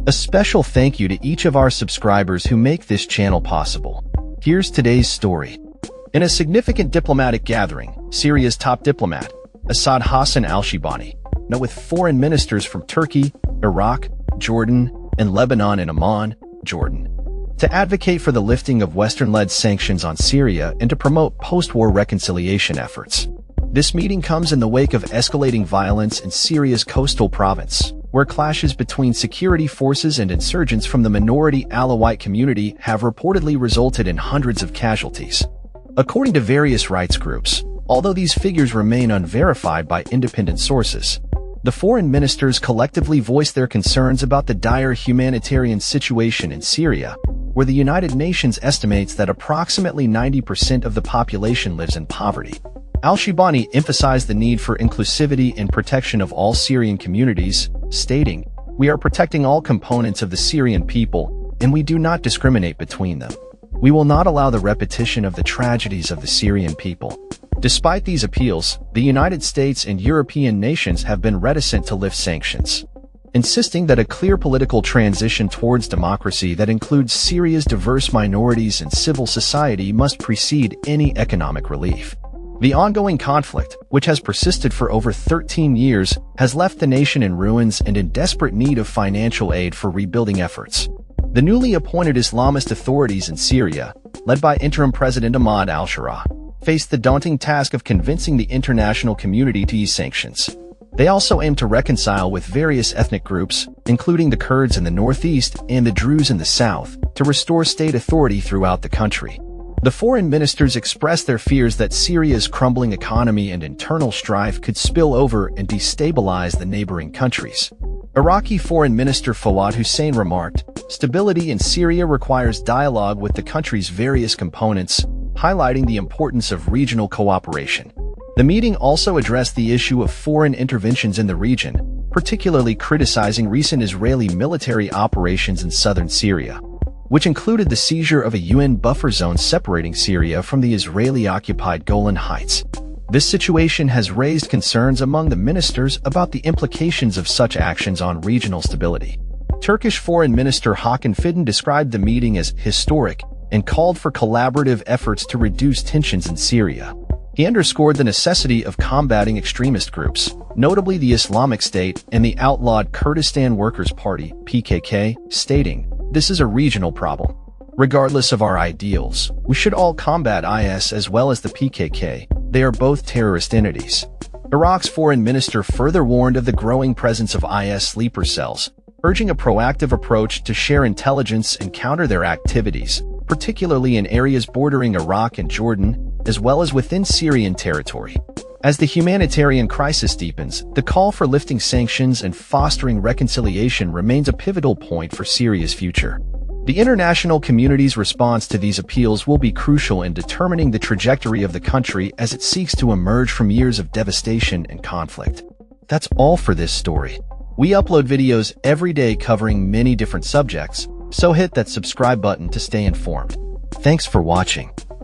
A special thank you to each of our subscribers who make this channel possible. Here's today's story. In a significant diplomatic gathering, Syria's top diplomat, Asaad Hassan al-Shibani, met with foreign ministers from Turkey, Iraq, Jordan, and Lebanon in Amman, Jordan, to advocate for the lifting of Western-led sanctions on Syria and to promote post-war reconciliation efforts. This meeting comes in the wake of escalating violence in Syria's coastal province, where clashes between security forces and insurgents from the minority Alawite community have reportedly resulted in hundreds of casualties. According to various rights groups, although these figures remain unverified by independent sources, the foreign ministers collectively voiced their concerns about the dire humanitarian situation in Syria, where the United Nations estimates that approximately 90% of the population lives in poverty. Al-Shibani emphasized the need for inclusivity and protection of all Syrian communities, stating, "We are protecting all components of the Syrian people, and we do not discriminate between them. We will not allow the repetition of the tragedies of the Syrian people." Despite these appeals, the United States and European nations have been reticent to lift sanctions, insisting that a clear political transition towards democracy that includes Syria's diverse minorities and civil society must precede any economic relief. The ongoing conflict, which has persisted for over 13 years, has left the nation in ruins and in desperate need of financial aid for rebuilding efforts. The newly appointed Islamist authorities in Syria, led by interim President Ahmad al-Shara, faced the daunting task of convincing the international community to ease sanctions. They also aim to reconcile with various ethnic groups, including the Kurds in the northeast and the Druze in the south, to restore state authority throughout the country. The foreign ministers expressed their fears that Syria's crumbling economy and internal strife could spill over and destabilize the neighboring countries. Iraqi Foreign Minister Fawad Hussein remarked, "Stability in Syria requires dialogue with the country's various components," highlighting the importance of regional cooperation. The meeting also addressed the issue of foreign interventions in the region, particularly criticizing recent Israeli military operations in southern Syria, which included the seizure of a UN buffer zone separating Syria from the Israeli-occupied Golan Heights. This situation has raised concerns among the ministers about the implications of such actions on regional stability. Turkish Foreign Minister Hakan Fidan described the meeting as historic and called for collaborative efforts to reduce tensions in Syria. He underscored the necessity of combating extremist groups, notably the Islamic State and the outlawed Kurdistan Workers' Party, PKK, stating, "This is a regional problem. Regardless of our ideals, we should all combat IS as well as the PKK. They are both terrorist entities." Iraq's foreign minister further warned of the growing presence of IS sleeper cells, urging a proactive approach to share intelligence and counter their activities, particularly in areas bordering Iraq and Jordan, as well as within Syrian territory. As the humanitarian crisis deepens, the call for lifting sanctions and fostering reconciliation remains a pivotal point for Syria's future. The international community's response to these appeals will be crucial in determining the trajectory of the country as it seeks to emerge from years of devastation and conflict. That's all for this story. We upload videos every day covering many different subjects, so hit that subscribe button to stay informed. Thanks for watching.